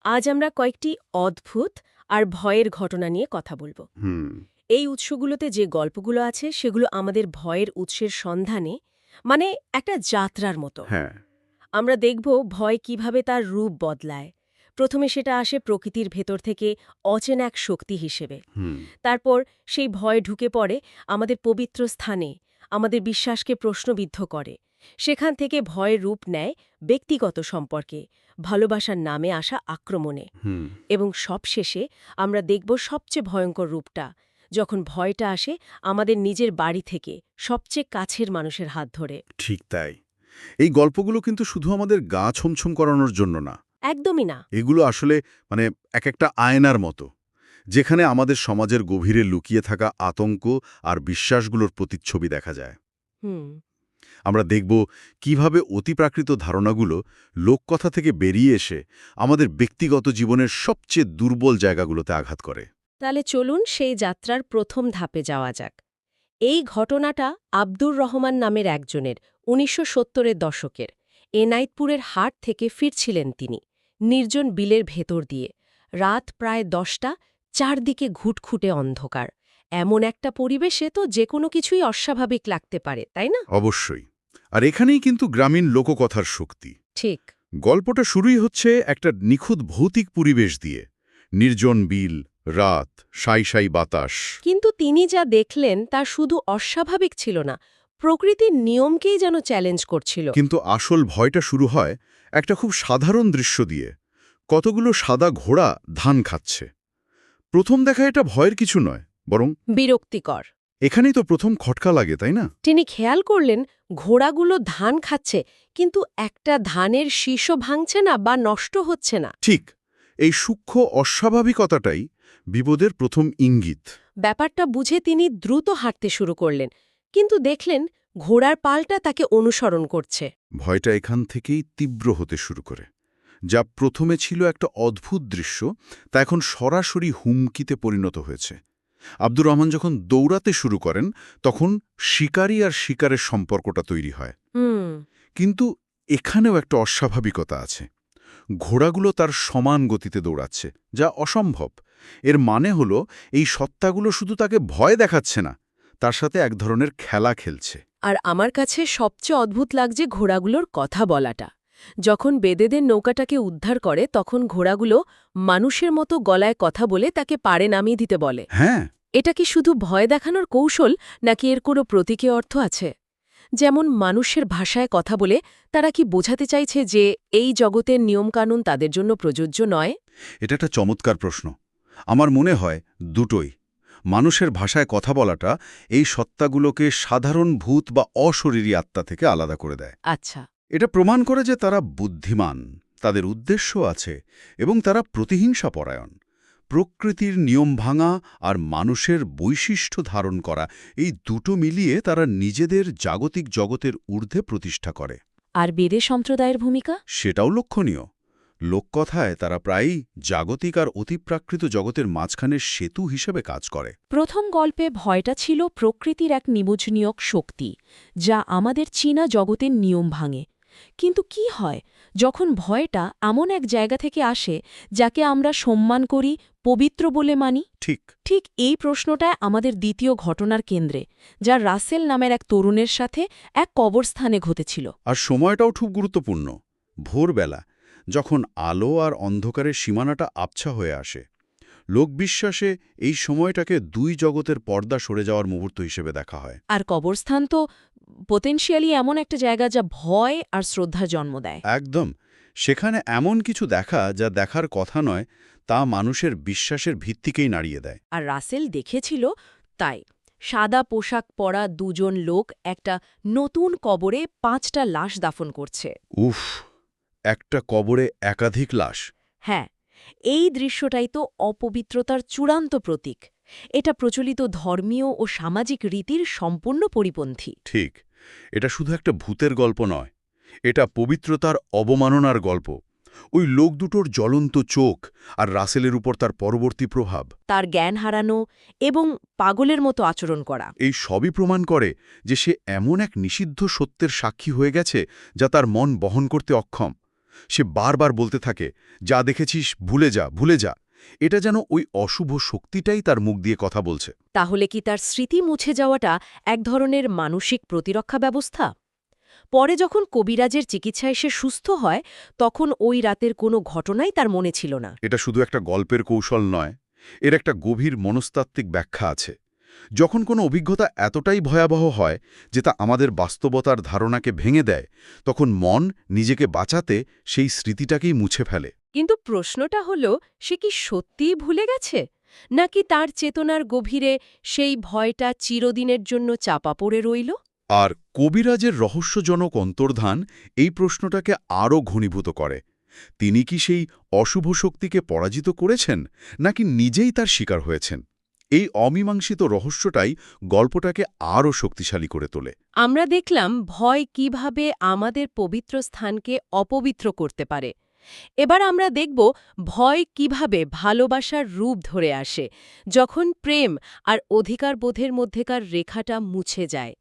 আজ আমরা কয়েকটি অদ্ভুত আর ভয়ের ঘটনা নিয়ে কথা বলবো। হুম। এই উৎসগুলোতে যে গল্পগুলো আছে সেগুলো আমাদের ভয়ের উৎসের সন্ধানে মানে একটা যাত্রার মতো। হ্যাঁ। আমরা দেখব ভয় কিভাবে তার রূপ বদলায়। প্রথমে সেটা আসে প্রকৃতির ভেতর থেকে অচেনা এক শক্তি হিসেবে। হুম। তারপর সেই ভয় ঢুকে পড়ে আমাদের পবিত্র স্থানে, আমাদের বিশ্বাসকে প্রশ্নবিদ্ধ করে। সেখান থেকে ভয়ের রূপ নেয় ব্যক্তিগত সম্পর্কে, ভালোবাসার নামে আসা আক্রমণে। হুম। এবং সবশেষে আমরা দেখব সবচেয়ে ভয়ঙ্কর রূপটা, যখন ভয়টা আসে আমাদের নিজের বাড়ি থেকে, সবচেয়ে কাছের মানুষের হাত ধরে। ঠিক তাই। এই গল্পগুলো কিন্তু শুধু আমাদের গা ছমছম করানোর জন্য না। একদমই না। এগুলো আসলে মানে একটা আয়নার মতো, যেখানে আমাদের সমাজের গভীরে লুকিয়ে থাকা আতঙ্ক আর বিশ্বাসগুলোর প্রতিচ্ছবি দেখা যায়। হুম। আমরা দেখব কিভাবে অতিপ্রাকৃত ধারণাগুলো লোককথা থেকে বেরিয়ে এসে আমাদের ব্যক্তিগত জীবনের সবচেয়ে দুর্বল জায়গাগুলোতে আঘাত করে। তাহলে চলুন সেই যাত্রার প্রথম ধাপে যাওয়া যাক। এই ঘটনাটা আব্দুর রহমান নামের একজনের, ১৯৭০-এর দশকের। এনায়েতপুরের হাট থেকে ফিরছিলেন তিনি, নির্জন বিলের ভেতর দিয়ে। রাত প্রায় ১০টা, চারদিকে ঘুটঘুটে অন্ধকার। এমন একটা পরিবেশে তো যেকোনো কিছুই অস্বাভাবিক লাগতে পারে, তাই না? অবশ্যই। আর এখানেই কিন্তু গ্রামীণ লোককথার শক্তি। ঠিক। গল্পটা শুরুই হচ্ছে একটা নিখুঁত ভৌতিক পরিবেশ দিয়ে। নির্জন বিল, রাত, সাই সাই বাতাস। কিন্তু তিনি যা দেখলেন তা শুধু অস্বাভাবিক ছিল না, প্রকৃতির নিয়মকেই যেন চ্যালেঞ্জ করছিল। কিন্তু আসল ভয়টা শুরু হয় একটা খুব সাধারণ দৃশ্য দিয়ে। কতগুলো সাদা ঘোড়া ধান খাচ্ছে। প্রথম দেখা এটা ভয়ের কিছু নয়, বরং বিরক্তিকর। এখানেই তো প্রথম খটকা লাগে, তাই না? তিনি খেয়াল করলেন ঘোড়াগুলো ধান খাচ্ছে, কিন্তু একটা ধানের শীষও ভাঙছে না বা নষ্ট হচ্ছে না। ঠিক, এই সূক্ষ্ম অস্বাভাবিকতাটাই বিপদের প্রথম ইঙ্গিত। ব্যাপারটা বুঝে তিনি দ্রুত হাঁটতে শুরু করলেন, কিন্তু দেখলেন ঘোড়ার পালটা তাকে অনুসরণ করছে। ভয়টা এখান থেকেই তীব্র হতে শুরু করে। যা প্রথমে ছিল একটা অদ্ভুত দৃশ্য, তা এখন সরাসরি হুমকিতে পরিণত হয়েছে। আব্দুর রহমান যখন দৌড়াতে শুরু করেন, তখন শিকারী আর শিকারের সম্পর্কটা তৈরি হয়। হুম। কিন্তু এখানেও একটা অস্বাভাবিকতা আছে। ঘোড়াগুলো তার সমান গতিতে দৌড়াচ্ছে, যা অসম্ভব। এর মানে হলো এই সত্তাগুলো শুধু তাকে ভয় দেখাচ্ছে না, তার সাথে এক ধরনের খেলা খেলছে। আর আমার কাছে সবচেয়ে অদ্ভুত লাগছে ঘোড়াগুলোর কথা বলাটা। যখন বেদেদের নৌকাটাকে উদ্ধার করে তখন ঘোড়াগুলো মানুষের মতো গলায় কথা বলে তাকে পাড়ে নামিয়ে দিতে বলে। হ্যাঁ। এটা কি শুধু ভয় দেখানোর কৌশল, নাকি এর কোনো প্রতীকী অর্থ আছে? যেমন মানুষের ভাষায় কথা বলে তারা কি বোঝাতে চাইছে যে এই জগতের নিয়মকানুন তাদের জন্য প্রযোজ্য নয়? এটা একটা চমৎকার প্রশ্ন। আমার মনে হয় দুটোই। মানুষের ভাষায় কথা বলাটা এই সত্তাগুলোকে সাধারণ ভূত বা অশরীরী আত্মা থেকে আলাদা করে দেয়। আচ্ছা। এটা প্রমাণ করে যে তারা বুদ্ধিমান, তাদের উদ্দেশ্য আছে এবং তারা প্রতিহিংসাপরায়ণ। প্রকৃতির নিয়ম ভাঙা আর মানুষের বৈশিষ্ট্য ধারণ করা, এই দুটো মিলিয়ে তারা নিজেদের জাগতিক জগতের ঊর্ধ্বে প্রতিষ্ঠা করে। আর বেদে সম্প্রদায়ের ভূমিকা? সেটাও লক্ষণীয়। লোককথায় তারা প্রায়ই জাগতিক আর অতিপ্রাকৃত জগতের মাঝখানের সেতু হিসেবে কাজ করে। প্রথম গল্পে ভয়টা ছিল প্রকৃতির এক নিমজ্জনীয় শক্তি, যা আমাদের চীনা জগতের নিয়ম ভাঙে। কিন্তু কি হয় যখন ভয়টা এমন এক জায়গা থেকে আসে যাকে আমরা সম্মান করি, পবিত্র বলে মানি? ঠিক। ঠিক এই প্রশ্নটায় আমাদের দ্বিতীয় ঘটনার কেন্দ্রে, যা রাসেল নামের এক তরুণের সাথে এক কবরস্থানে ঘটেছিল। আর সময়টাও খুব গুরুত্বপূর্ণ। ভোরবেলা, যখন আলো আর অন্ধকারের সীমানাটা আবছা হয়ে আসে। লোকবিশ্বাসে এই সময়টাকে দুই জগতের পর্দা সরে যাওয়ার মুহূর্ত হিসেবে দেখা হয়। আর কবরস্থান তো পোটেনশিয়ালি এমন একটা জায়গা যা ভয় আর শ্রদ্ধার জন্ম দেয়। একদম। সেখানে এমন কিছু দেখা যা দেখার কথা নয়, তা মানুষের বিশ্বাসের ভিত্তিকেই নাড়িয়ে দেয়। আর রাসেল দেখেছিল তাই। সাদা পোশাক পরা দুজন লোক একটা নতুন কবরে ৫টা লাশ দাফন করছে। উফ, একটা কবরে একাধিক লাশ। হ্যাঁ, এই দৃশ্যটাই তো অপবিত্রতার চূড়ান্ত প্রতীক। এটা প্রচলিত ধর্মীয় ও সামাজিক রীতির সম্পূর্ণ পরিপন্থী। ঠিক। এটা শুধু একটা ভূতের গল্প নয়, এটা পবিত্রতার অবমাননার গল্প। ওই লোক দুটোর জ্বলন্ত চোখ আর রাসেলের উপর তার পরবর্তী প্রভাব, তার জ্ঞান হারানো এবং পাগলের মতো আচরণ করা। এই সবই প্রমাণ করে যে সে এমন এক নিষিদ্ধ সত্যের সাক্ষী হয়ে গেছে যা তার মন বহন করতে অক্ষম। সে বারবার বলতে থাকে, যা দেখেছিস ভুলে যা ভুলে যা। এটা যেন ওই অশুভ শক্তিটাই তার মুখ দিয়ে কথা বলছে। তাহলে কি তার স্মৃতি মুছে যাওয়াটা এক ধরনের মানসিক প্রতিরক্ষা ব্যবস্থা? পরে যখন কবিরাজের চিকিৎসায় সে সুস্থ হয়, তখন ওই রাতের কোনো ঘটনাই তার মনে ছিল না। এটা শুধু একটা গল্পের কৌশল নয়, এর একটা গভীর মনস্তাত্ত্বিক ব্যাখ্যা আছে। যখন কোনো অভিজ্ঞতা এতটাই ভয়াবহ হয় যে তা আমাদের বাস্তবতার ধারণাকে ভেঙে দেয়, তখন মন নিজেকে বাঁচাতে সেই স্মৃতিটাকেই মুছে ফেলে। কিন্তু প্রশ্নটা হলো, সে কি সত্যিই ভুলে গেছে, নাকি তার চেতনার গভীরে সেই ভয়টা চিরদিনের জন্য চাপা পড়ে রইল? আর কবিরাজের রহস্যজনক অন্তর্ধান এই প্রশ্নটাকে আরও ঘনীভূত করে। তিনি কি সেই অশুভ শক্তিকে পরাজিত করেছেন, নাকি নিজেই তার শিকার হয়েছেন? এই অমীমাংসিত রহস্যটাই গল্পটাকে আরও শক্তিশালী করে তোলে। আমরা দেখলাম ভয় কিভাবে আমাদের পবিত্র স্থানকে অপবিত্র করতে পারে। এবার আমরা দেখব ভয় কিভাবে ভালোবাসার রূপ ধরে আসে, যখন প্রেম আর অধিকারবোধের মধ্যেকার রেখাটা মুছে যায়।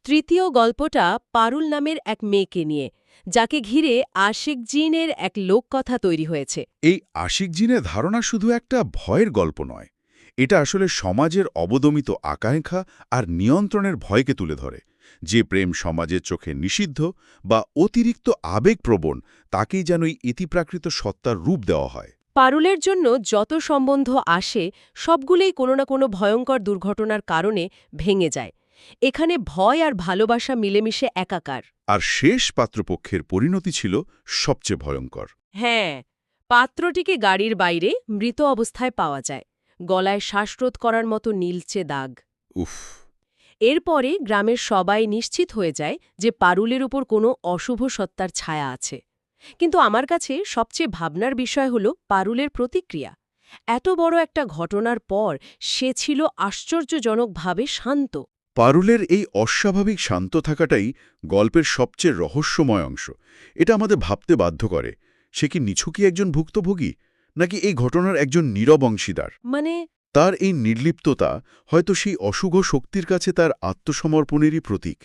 তৃতীয় গল্পটা পারুল নামের এক মেয়েকে নিয়ে, যাকে ঘিরে আশিক জিনের এক লোককথা তৈরি হয়েছে। এই আশিক জিনের ধারণা শুধু একটা ভয়ের গল্প নয়, এটা আসলে সমাজের অবদমিত আকাঙ্ক্ষা আর নিয়ন্ত্রণের ভয়কে তুলে ধরে। যে প্রেম সমাজের চোখে নিষিদ্ধ বা অতিরিক্ত আবেগপ্রবণ, তাকেই যেন এই ইতিপ্রাকৃত সত্তার রূপ দেওয়া হয়। পারুলের জন্য যত সম্বন্ধ আসে, সবগুলোই কোনো না কোনো ভয়ঙ্কর দুর্ঘটনার কারণে ভেঙে যায়। এখানে ভয় আর ভালোবাসা মিলেমিশে একাকার। আর শেষ পাত্রপক্ষের পরিণতি ছিল সবচেয়ে ভয়ঙ্কর। হ্যাঁ, পাত্রটিকে গাড়ির বাইরে মৃত অবস্থায় পাওয়া যায়, গলায় শ্বাসরোধ করার মতো নীলচে দাগ। উফ! এরপরে গ্রামের সবাই নিশ্চিত হয়ে যায় যে পারুলের উপর কোনো অশুভ সত্তার ছায়া আছে। কিন্তু আমার কাছে সবচেয়ে ভাবনার বিষয় হল পারুলের প্রতিক্রিয়া। এত বড় একটা ঘটনার পর সে ছিল আশ্চর্যজনকভাবে শান্ত। পারুলের এই অস্বাভাবিক শান্ত থাকাটাই গল্পের সবচেয়ে রহস্যময় অংশ। এটা আমাদের ভাবতে বাধ্য করে, সে কি নিছকই একজন ভুক্তভোগী, নাকি এই ঘটনার একজন নীরব অংশীদার? মানে, তার এই নির্লিপ্ততা হয়তো সেই অশুভ শক্তির কাছে তার আত্মসমর্পণেরই প্রতীক।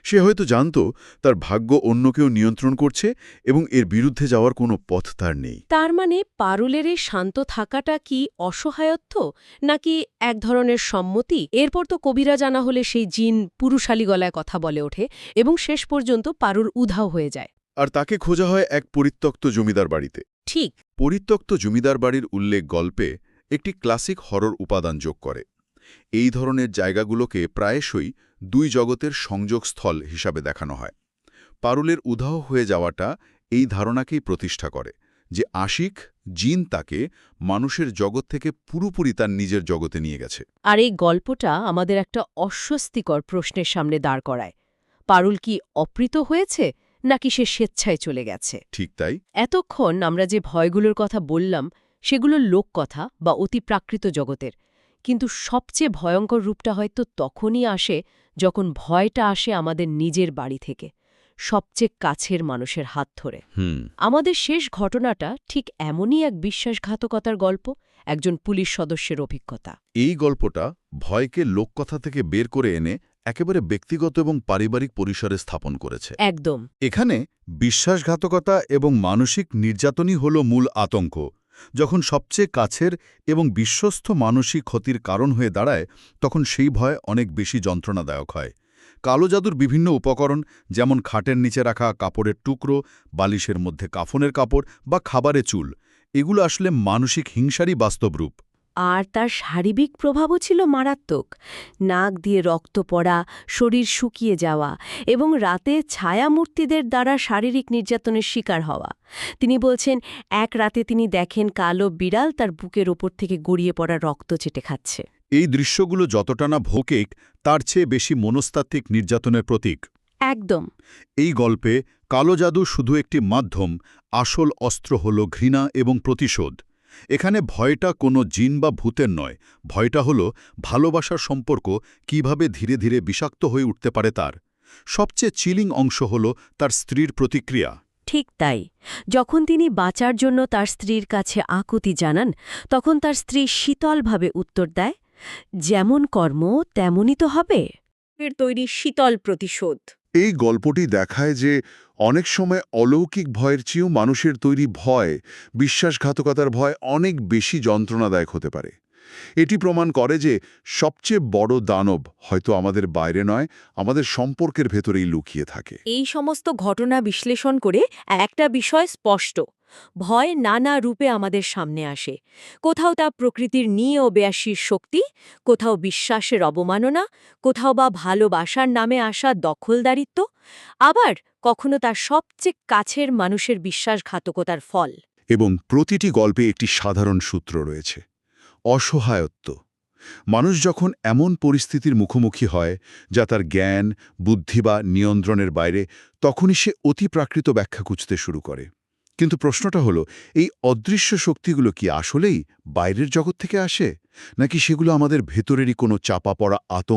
সে হয়তো জানত তার ভাগ্য অন্য কেউ নিয়ন্ত্রণ করছে এবং এর বিরুদ্ধে যাওয়ার কোনো পথ তার নেই। তার মানে পারুলের এই শান্ত থাকাটা কি অসহায়ত্ব, নাকি এক ধরনের সম্মতি? এরপর তো কবিরা জানা হলে সেই জিন পুরুষালী গলায় কথা বলে ওঠে এবং শেষ পর্যন্ত পারুর উধাও হয়ে যায়। আর তাকে খোঁজা হয় এক পরিত্যক্ত জমিদার বাড়িতে। ঠিক। পরিত্যক্ত জমিদার বাড়ির উল্লেখ গল্পে একটি ক্লাসিক হরর উপাদান যোগ করে। এই ধরনের জায়গাগুলোকে প্রায়শই দুই জগতের সংযোগস্থল হিসাবে দেখানো হয়। পারুলের উধাও হয়ে যাওয়াটা এই ধারণাকেই প্রতিষ্ঠা করে যে আশিক জিন তাকে মানুষের জগৎ থেকে পুরোপুরি তার নিজের জগতে নিয়ে গেছে। আর এই গল্পটা আমাদের একটা অস্বস্তিকর প্রশ্নের সামনে দাঁড় করায়। পারুল কি অপৃত হয়েছে, নাকি সে স্বেচ্ছায় চলে গেছে? ঠিক তাই। এতক্ষণ আমরা যে ভয়গুলোর কথা বললাম, সেগুলো লোককথা বা অতিপ্রাকৃত জগতের। কিন্তু সবচেয়ে ভয়ঙ্কর রূপটা হয়তো তখনই আসে যখন ভয়টা আসে আমাদের নিজের বাড়ি থেকে, সবচেয়ে কাছের মানুষের হাত ধরে। আমাদের শেষ ঘটনাটা ঠিক এমনই এক বিশ্বাসঘাতকতার গল্প, একজন পুলিশ সদস্যের অভিজ্ঞতা। এই গল্পটা ভয়কে লোককথা থেকে বের করে এনে একেবারে ব্যক্তিগত এবং পারিবারিক পরিসরে স্থাপন করেছে। একদম। এখানে বিশ্বাসঘাতকতা এবং মানসিক নির্যাতনই হল মূল আতঙ্ক। যখন সবচেয়ে কাছের এবং বিশ্বস্ত মানসিক ক্ষতির কারণ হয়ে দাঁড়ায়, তখন সেই ভয় অনেক বেশি যন্ত্রণাদায়ক হয়। কালো জাদুর বিভিন্ন উপকরণ, যেমন খাটের নিচে রাখা কাপড়ের টুকরো, বালিশের মধ্যে কাফনের কাপড় বা খাবারে চুল, এগুলো আসলে মানসিক হিংসারই বাস্তব রূপ। আর তার শারীরিক প্রভাবও ছিল মারাত্মক। নাক দিয়ে রক্ত পড়া, শরীর শুকিয়ে যাওয়া এবং রাতে ছায়ামূর্তিদের দ্বারা শারীরিক নির্যাতনের শিকার হওয়া। তিনি বলছেন, এক রাতে তিনি দেখেন কালো বিড়াল তার বুকের ওপর থেকে গড়িয়ে পড়া রক্ত চেটে খাচ্ছে। এই দৃশ্যগুলো যতটা না ভৌতিক, তার চেয়ে বেশি মনস্তাত্ত্বিক নির্যাতনের প্রতীক। একদম। এই গল্পে কালো জাদু শুধু একটি মাধ্যম, আসল অস্ত্র হল ঘৃণা এবং প্রতিশোধ। এখানে ভয়টা কোনো জিন বা ভূতের নয়, ভয়টা হল ভালোবাসার সম্পর্ক কিভাবে ধীরে ধীরে বিষাক্ত হয়ে উঠতে পারে তার। সবচেয়ে চিলিং অংশ হল তার স্ত্রীর প্রতিক্রিয়া। ঠিক তাই। যখন তিনি বাঁচার জন্য তার স্ত্রীর কাছে আকুতি জানান, তখন তার স্ত্রী শীতলভাবে উত্তর দেয়, যেমন কর্ম তেমনই তো হবে। এর তৈরি শীতল প্রতিশোধ। এই গল্পটি দেখায় যে অনেক সময় অলৌকিক ভয়ের চেয়েও মানুষের তৈরি ভয়, বিশ্বাসঘাতকতার ভয় অনেক বেশি যন্ত্রণাদায়ক হতে পারে। এটি প্রমাণ করে যে সবচেয়ে বড় দানব হয়তো আমাদের বাইরে নয়, আমাদের সম্পর্কের ভেতরেই লুকিয়ে থাকে। এই সমস্ত ঘটনা বিশ্লেষণ করে একটা বিষয় স্পষ্ট: ভয় নানা রূপে আমাদের সামনে আসে। কোথাও তা প্রকৃতির নিয়মবেয়াসীর শক্তি, কোথাও বিশ্বাসের অবমাননা, কোথাও বা ভালোবাসার নামে আসা দখলদারিত্ব, আবার কখনো তার সবচেয়ে কাছের মানুষের বিশ্বাসঘাতকতার ফল। এবং প্রতিটি গল্পে একটি সাধারণ সূত্র রয়েছে: অসহায়ত্ব। মানুষ যখন এমন পরিস্থিতির মুখোমুখি হয় যা তার জ্ঞান, বুদ্ধি বা নিয়ন্ত্রণের বাইরে, তখনই সে অতিপ্রাকৃত ব্যাখ্যা খুঁজতে শুরু করে। কিন্তু প্রশ্নটা হলো, এই অদৃশ্য শক্তিগুলো কি আসলেই বাইরের জগৎ থেকে আসে, নাকি সেগুলো আমাদের ভেতরেরই কোনো চাপা পড়া আতঙ্ক?